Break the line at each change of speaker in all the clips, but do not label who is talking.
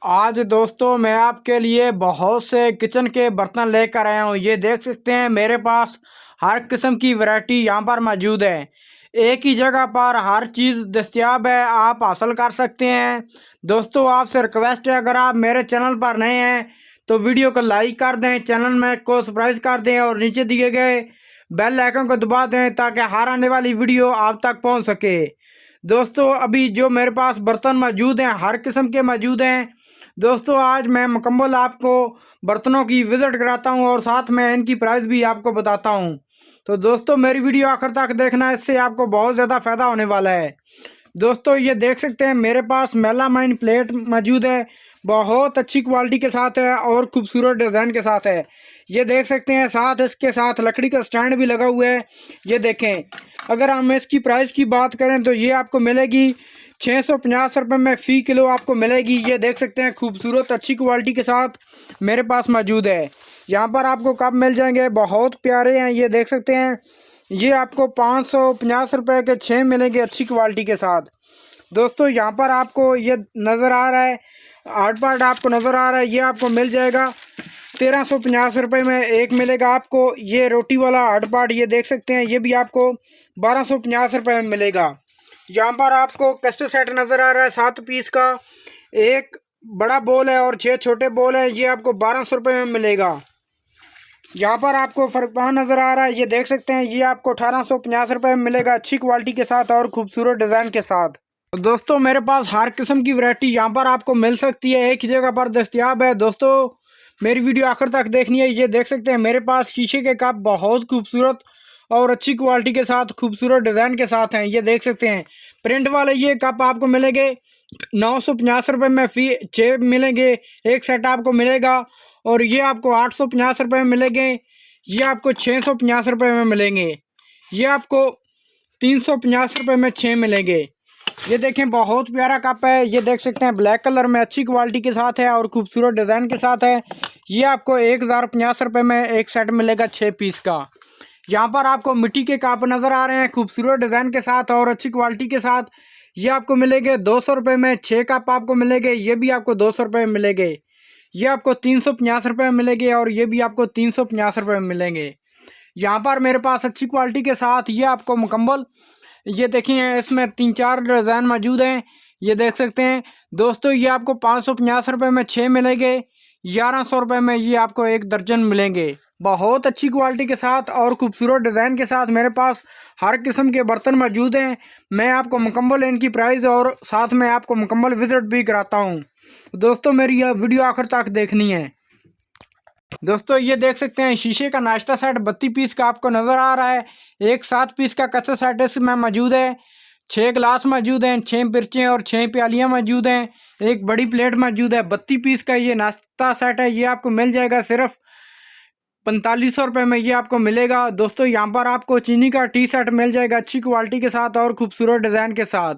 आज दोस्तों मैं आपके लिए बहुत से किचन के बर्तन लेकर आया हूँ। ये देख सकते हैं मेरे पास हर किस्म की वैरायटी यहाँ पर मौजूद है। एक ही जगह पर हर चीज़ दस्तयाब है, आप हासिल कर सकते हैं। दोस्तों आपसे रिक्वेस्ट है, अगर आप मेरे चैनल पर नए हैं तो वीडियो को लाइक कर दें, चैनल में को सब्सक्राइब कर दें और नीचे दिए गए बेल आइकन को दबा दें ताकि हर आने वाली वीडियो आप तक पहुँच सके। दोस्तों अभी जो मेरे पास बर्तन मौजूद हैं हर किस्म के मौजूद हैं। दोस्तों आज मैं मुकम्मल आपको बर्तनों की विज़िट कराता हूं और साथ में इनकी प्राइस भी आपको बताता हूं। तो दोस्तों मेरी वीडियो आखिर तक देखना, इससे आपको बहुत ज़्यादा फ़ायदा होने वाला है। दोस्तों ये देख सकते हैं मेरे पास मेलामाइन प्लेट मौजूद है, बहुत अच्छी क्वालिटी के साथ है और खूबसूरत डिज़ाइन के साथ है। ये देख सकते हैं, साथ इसके साथ लकड़ी का स्टैंड भी लगा हुआ है। ये देखें, अगर हम इसकी प्राइस की बात करें तो ये आपको मिलेगी 650 रुपये में फ़ी किलो आपको मिलेगी। ये देख सकते हैं खूबसूरत अच्छी क्वालिटी के साथ मेरे पास मौजूद है। यहाँ पर आपको कप मिल जाएंगे, बहुत प्यारे हैं। ये देख सकते हैं, ये आपको 550 रुपये के 6 मिलेंगे अच्छी क्वालिटी के साथ। दोस्तों यहाँ पर आपको ये नज़र आ रहा है, हार्ड पार्ट आपको नज़र आ रहा है, ये आपको मिल जाएगा 1350 रुपये में एक मिलेगा आपको। ये रोटी वाला हार्ड पार्ट ये देख सकते हैं, ये भी आपको 1250 रुपये में मिलेगा। यहाँ पर आपको कस्टर सेट नज़र आ रहा है 7 पीस का, एक बड़ा बोल है और 6 छोटे बोल हैं, ये आपको 1200 रुपये में मिलेगा। यहाँ पर आपको फरपान नज़र आ रहा है, ये देख सकते हैं, ये आपको 1850 रुपये में मिलेगा अच्छी क्वालिटी के साथ और खूबसूरत डिज़ाइन के साथ। दोस्तों मेरे पास हर किस्म की वैरायटी यहाँ पर आपको मिल सकती है, एक ही जगह पर दस्तयाब है। दोस्तों मेरी वीडियो आखिर तक देखनी है। ये देख सकते हैं मेरे पास शीशे के कप बहुत खूबसूरत और अच्छी क्वालिटी के साथ खूबसूरत डिज़ाइन के साथ हैं। ये देख सकते हैं प्रिंट वाले ये कप आपको मिलेंगे 950 रुपये में फ़ी 6 मिलेंगे, एक सेट आपको मिलेगा। और ये आपको 850 रुपये में मिलेंगे, ये आपको 650 रुपये में मिलेंगे, ये आपको 350 रुपये में 6 मिलेंगे। ये देखें बहुत प्यारा कप है, ये देख सकते हैं ब्लैक कलर में अच्छी क्वालिटी के साथ है और खूबसूरत डिज़ाइन के साथ है। ये आपको 1050 रुपये में एक सेट मिलेगा 6 पीस का। यहाँ पर आपको मिट्टी के कप नज़र आ रहे हैं खूबसूरत डिज़ाइन के साथ और अच्छी क्वालिटी के साथ। ये आपको मिलेंगे 200 रुपये में 6 कप आपको मिलेंगे, ये भी आपको 200 रुपये में मिलेंगे। ये आपको 350 रुपये में मिलेंगे और ये भी आपको 350 रुपये में मिलेंगे। यहाँ पर मेरे पास अच्छी क्वालिटी के साथ ये आपको मुकम्मल, ये देखिए इसमें 3-4 डिज़ाइन मौजूद हैं। ये देख सकते हैं दोस्तों, ये आपको 550 रुपये में 6 मिलेंगे, 1100 रुपये में ये आपको एक दर्जन मिलेंगे। बहुत अच्छी क्वालिटी के साथ और खूबसूरत डिज़ाइन के साथ मेरे पास हर किस्म के बर्तन मौजूद हैं। मैं आपको मुकम्मल इनकी प्राइस और साथ में आपको मुकम्मल विज़िट भी कराता हूँ। दोस्तों मेरी यह वीडियो आखिर तक देखनी है। दोस्तों ये देख सकते हैं शीशे का नाश्ता सेट 32 पीस का आपको नज़र आ रहा है। एक 7 पीस का कच्चा सेट इसमें मौजूद है, 6 गिलास मौजूद हैं, 6 मिर्चें और 6 प्यालियाँ मौजूद हैं, एक बड़ी प्लेट मौजूद है। 32 पीस का ये नाश्ता सेट है, ये आपको मिल जाएगा सिर्फ 4500 रुपये में ये आपको मिलेगा। दोस्तों यहाँ पर आपको चीनी का टी सेट मिल जाएगा अच्छी क्वालिटी के साथ और खूबसूरत डिज़ाइन के साथ।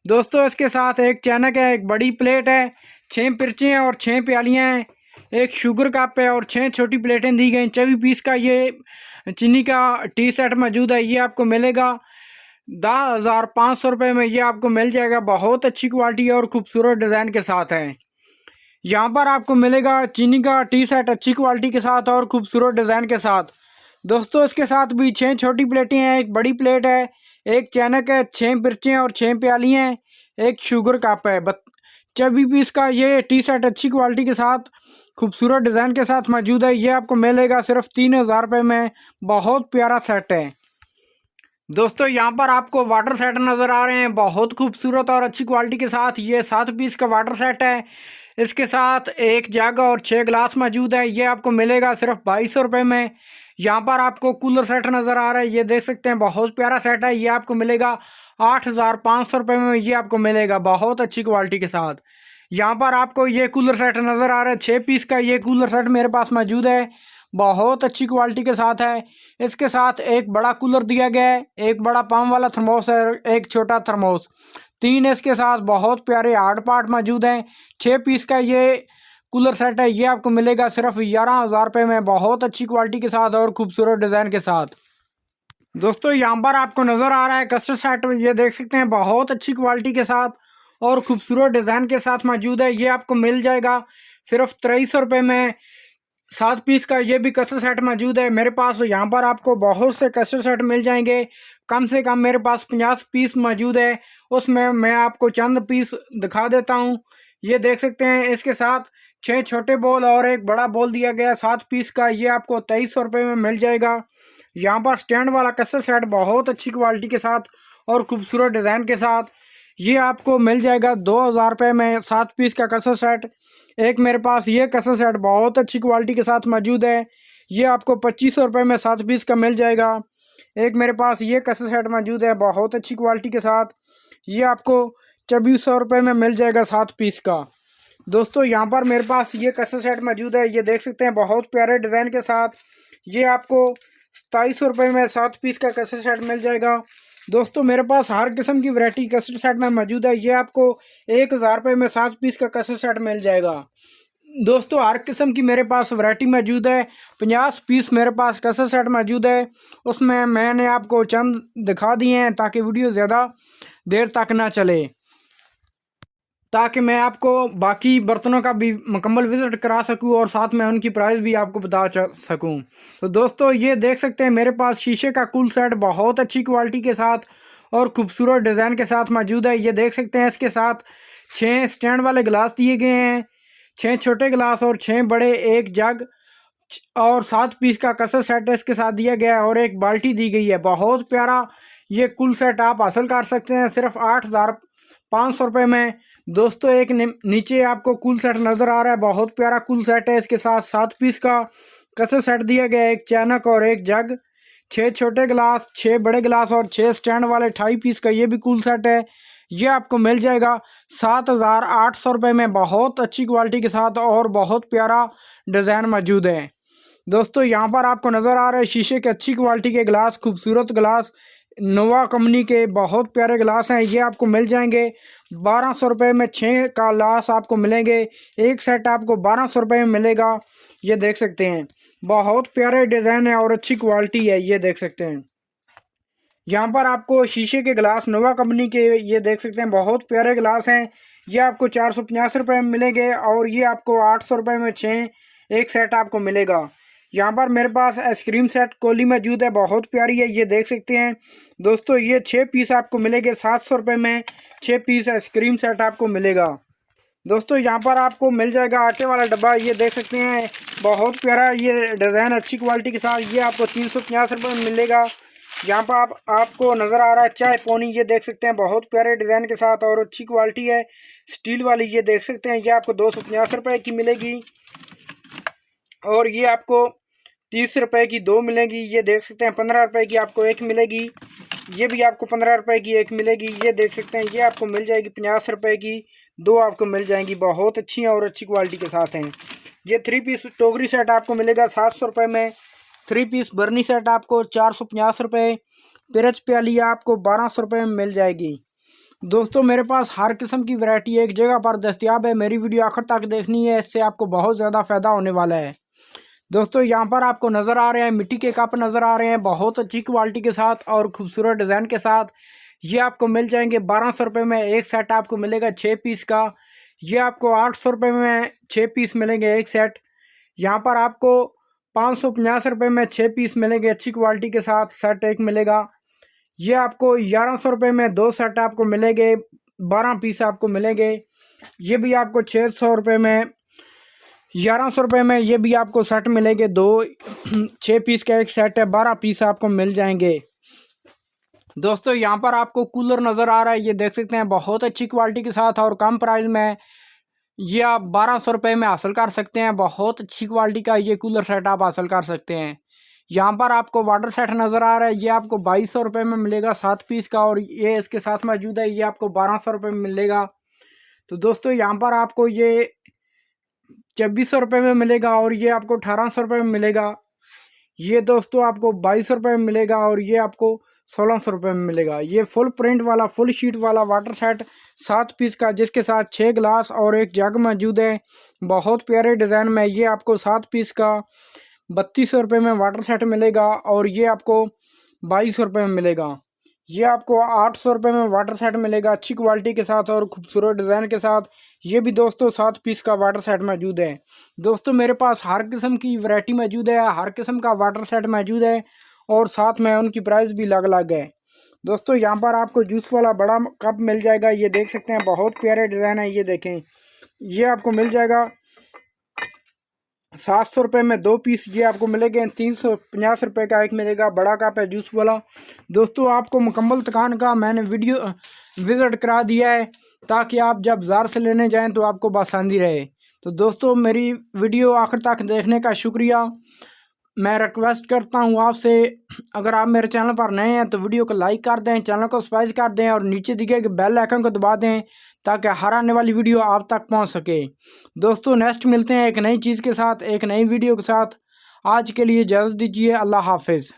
दोस्तों इसके साथ एक चैनक है, एक बड़ी प्लेट है, 6 मिर्चें और 6 प्यालियाँ हैं, एक शुगर कप है और 6 छोटी प्लेटें दी गई। 24 पीस का ये चीनी का टी सेट मौजूद है, ये आपको मिलेगा 10,500 रुपये में ये आपको मिल जाएगा। बहुत अच्छी क्वालिटी और खूबसूरत डिज़ाइन के साथ है। यहाँ पर आपको मिलेगा चीनी का टी सेट अच्छी क्वालिटी के साथ और खूबसूरत डिज़ाइन के साथ। दोस्तों इसके साथ भी 6 छोटी प्लेटें हैं, एक बड़ी प्लेट है, एक चैनक है, 6 मिर्चें और 6 प्याली हैं, एक शुगर कप है। 24 पीस का ये टी सेट अच्छी क्वालिटी के साथ खूबसूरत डिज़ाइन के साथ मौजूद है, ये आपको मिलेगा सिर्फ 3000 रुपये में। बहुत प्यारा सेट है। दोस्तों यहाँ पर आपको वाटर सेट नज़र आ रहे हैं, बहुत खूबसूरत और अच्छी क्वालिटी के साथ। ये 7 पीस का वाटर सेट है, इसके साथ एक जग और 6 गिलास मौजूद है, ये आपको मिलेगा सिर्फ 2200 रुपये में। यहाँ पर आपको कूलर सेट नज़र आ रहा है, ये देख सकते हैं बहुत प्यारा सेट है, ये आपको मिलेगा 8500 रुपये में ये आपको मिलेगा बहुत अच्छी क्वालिटी के साथ। यहाँ पर आपको ये कूलर सेट नज़र आ रहा है, 6 पीस का ये कूलर सेट मेरे पास मौजूद है, बहुत अच्छी क्वालिटी के साथ है। इसके साथ एक बड़ा कूलर दिया गया है, एक बड़ा पाम वाला थर्मोस है, एक छोटा थर्मोस, 3 इसके साथ बहुत प्यारे हार्ड पार्ट मौजूद हैं। 6 पीस का ये कूलर सेट है, ये आपको मिलेगा सिर्फ 11,000 रुपये में बहुत अच्छी क्वालिटी के साथ और खूबसूरत डिज़ाइन के साथ। दोस्तों यहाँ पर आपको नज़र आ रहा है कस्टर सेट, ये देख सकते हैं बहुत अच्छी क्वालिटी के साथ और खूबसूरत डिज़ाइन के साथ मौजूद है। ये आपको मिल जाएगा सिर्फ 2300 रुपये में। 7 पीस का ये भी कसर सेट मौजूद है मेरे पास। यहाँ पर आपको बहुत से कसर सेट मिल जाएंगे, कम से कम मेरे पास 50 पीस मौजूद है। उसमें मैं आपको चंद पीस दिखा देता हूँ। ये देख सकते हैं, इसके साथ 6 छोटे बॉल और एक बड़ा बॉल दिया गया 7 पीस का। ये आपको 2300 रुपये में मिल जाएगा। यहाँ पर स्टैंड वाला कसर सेट बहुत अच्छी क्वालिटी के साथ और खूबसूरत डिज़ाइन के साथ ये आपको मिल जाएगा 2000 रुपये में 7 पीस का कसर सेट। एक मेरे पास ये कसर सेट बहुत अच्छी क्वालिटी के साथ मौजूद है। ये आपको 2500 रुपये में 7 पीस का मिल जाएगा। एक मेरे पास ये कसर सेट मौजूद है बहुत अच्छी क्वालिटी के साथ। ये आपको 2400 रुपये में मिल जाएगा 7 पीस का। दोस्तों यहाँ पर मेरे पास ये कसर सेट मौजूद है, ये देख सकते हैं बहुत प्यारे डिज़ाइन के साथ। ये आपको 2700 रुपये में 7 पीस का कसर सेट मिल जाएगा। दोस्तों मेरे पास हर किस्म की वैरायटी कसर सेट में मौजूद है। ये आपको 1000 रुपये में 7 पीस का कसर सेट मिल जाएगा। दोस्तों हर किस्म की मेरे पास वैरायटी मौजूद है। 50 पीस मेरे पास कसर सेट मौजूद है, उसमें मैंने आपको चंद दिखा दिए हैं ताकि वीडियो ज़्यादा देर तक ना चले, ताकि मैं आपको बाकी बर्तनों का भी मुकम्मल विज़िट करा सकूं और साथ में उनकी प्राइस भी आपको बता सकूं। तो दोस्तों ये देख सकते हैं मेरे पास शीशे का कुल सेट बहुत अच्छी क्वालिटी के साथ और खूबसूरत डिज़ाइन के साथ मौजूद है। ये देख सकते हैं इसके साथ 6 स्टैंड वाले गिलास दिए गए हैं, 6 छोटे गिलास और 6 बड़े, एक जग और 7 पीस का कसर सेट इसके साथ दिया गया है और एक बाल्टी दी गई है। बहुत प्यारा ये कुल सेट आप हासिल कर सकते हैं सिर्फ 8500 रुपये में। दोस्तों एक नीचे आपको कुल सेट नज़र आ रहा है, बहुत प्यारा कुल सेट है। इसके साथ 7 पीस का कसर सेट दिया गया है, एक चैनक और एक जग, 6 छोटे गिलास, 6 बड़े गिलास और 6 स्टैंड वाले 28 पीस का ये भी कुल सेट है। ये आपको मिल जाएगा 7800 रुपये में बहुत अच्छी क्वालिटी के साथ और बहुत प्यारा डिज़ाइन मौजूद है। दोस्तों यहाँ पर आपको नज़र आ रहा है शीशे के अच्छी क्वालिटी के गिलास, खूबसूरत गिलास, नोवा कंपनी के बहुत प्यारे गिलास हैं। ये आपको मिल जाएंगे 1200 रुपये में। 6 का गिलास आपको मिलेंगे, एक सेट आपको 1200 रुपये में मिलेगा। ये देख सकते हैं बहुत प्यारे डिज़ाइन है और अच्छी क्वालिटी है। ये देख सकते हैं यहाँ पर आपको शीशे के गिलास नोवा कंपनी के ये देख सकते हैं बहुत प्यारे गिलास हैं। ये आपको 450 रुपये में मिलेंगे और ये आपको 800 रुपये में 6 एक सेट आपको मिलेगा। यहाँ पर मेरे पास आइसक्रीम सेट कोली मौजूद है, बहुत प्यारी है। ये देख सकते हैं दोस्तों ये 6 पीस आपको मिलेंगे 700 रुपये में। 6 पीस आइसक्रीम सेट आपको मिलेगा। दोस्तों यहाँ पर आपको मिल जाएगा आटे वाला डब्बा, ये देख सकते हैं बहुत प्यारा ये डिज़ाइन अच्छी क्वालिटी के साथ। ये आपको 350 रुपये में मिलेगा। यहाँ पर आपको नज़र आ रहा है चाय पोनी, ये देख सकते हैं बहुत प्यारे डिज़ाइन के साथ और अच्छी क्वालिटी है स्टील वाली। ये देख सकते हैं ये आपको 250 रुपये की मिलेगी और ये आपको 30 रुपये की 2 मिलेगी। ये देख सकते हैं 15 रुपये की आपको एक मिलेगी। ये भी आपको 15 रुपये की एक मिलेगी। ये देख सकते हैं ये आपको मिल जाएगी 50 रुपये की 2 आपको मिल जाएंगी, बहुत अच्छी और अच्छी क्वालिटी के साथ हैं। ये 3 पीस टोकरी सेट आपको मिलेगा 700 रुपये में। 3 पीस बर्नी सेट आपको 450 रुपये। पिरच प्याली आपको 1200 रुपये में मिल जाएगी। दोस्तों मेरे पास हर किस्म की वैरायटी एक जगह पर दस्तियाब है। मेरी वीडियो आखिर तक देखनी है, इससे आपको बहुत ज़्यादा फ़ायदा होने वाला है। दोस्तों यहाँ पर आपको नज़र आ रहे हैं मिट्टी के कप नज़र आ रहे हैं बहुत अच्छी क्वालिटी के साथ और खूबसूरत डिज़ाइन के साथ। ये आपको मिल जाएंगे 1200 रुपये में। एक सेट आपको मिलेगा 6 पीस का। ये आपको 800 रुपये में 6 पीस मिलेंगे एक सेट। यहाँ पर आपको 550 रुपये में 6 पीस मिलेंगे अच्छी क्वालिटी के साथ, सेट एक मिलेगा। ये आपको 1100 रुपये में 2 सेट आपको मिलेंगे, 12 पीस आपको मिलेंगे। ये भी आपको 600 रुपये में 1100 रुपये में ये भी आपको सेट मिलेंगे, 6 पीस का एक सेट है, 12 पीस आपको मिल जाएंगे। दोस्तों यहाँ पर आपको कूलर नज़र आ रहा है, ये देख सकते हैं बहुत अच्छी क्वालिटी के साथ और कम प्राइस में ये आप 1200 रुपये में हासिल कर सकते हैं। बहुत अच्छी क्वालिटी का ये कूलर सेट आप हासिल कर सकते हैं। यहाँ पर आपको वाटर सेट नज़र आ रहा है, ये आपको 2200 रुपये में मिलेगा 7 पीस का और ये इसके साथ मौजूद है, ये आपको 1200 रुपये में मिलेगा। तो दोस्तों यहाँ पर आपको ये 2600 रुपये में मिलेगा और ये आपको 1800 रुपये में मिलेगा। ये दोस्तों आपको 2200 रुपये में मिलेगा और ये आपको 1600 रुपये में मिलेगा। ये फुल प्रिंट वाला फुल शीट वाला वाटर सेट 7 पीस का, जिसके साथ 6 गिलास और एक जग मौजूद है बहुत प्यारे डिज़ाइन में। ये आपको 7 पीस का 3200 रुपये में वाटर सेट मिलेगा और ये आपको 2200 रुपये में मिलेगा। ये आपको 800 रुपये में वाटर सेट मिलेगा, अच्छी क्वालिटी के साथ और खूबसूरत डिज़ाइन के साथ। ये भी दोस्तों 7 पीस का वाटर सेट मौजूद है। दोस्तों मेरे पास हर किस्म की वैरायटी मौजूद है, हर किस्म का वाटर सेट मौजूद है और साथ में उनकी प्राइस भी अलग अलग है। दोस्तों यहाँ पर आपको जूस वाला बड़ा कप मिल जाएगा, ये देख सकते हैं, बहुत प्यारे डिज़ाइन है। ये देखें, ये आपको मिल जाएगा 700 रुपये में 2 पीस। ये आपको मिलेंगे 350 रुपये का एक मिलेगा, बड़ा कप है जूस वाला। दोस्तों आपको मुकम्मल दुकान का मैंने वीडियो विज़िट करा दिया है ताकि आप जब बाज़ार से लेने जाएं तो आपको आसानी रहे। तो दोस्तों मेरी वीडियो आखिर तक देखने का शुक्रिया। मैं रिक्वेस्ट करता हूं आपसे, अगर आप मेरे चैनल पर नए हैं तो वीडियो को लाइक कर दें, चैनल को सब्सक्राइब कर दें और नीचे दिखे बेल आइकन को दबा दें ताकि हर आने वाली वीडियो आप तक पहुंच सके। दोस्तों नेक्स्ट मिलते हैं एक नई चीज़ के साथ, एक नई वीडियो के साथ। आज के लिए इजाज़त दीजिए, अल्लाह हाफिज़।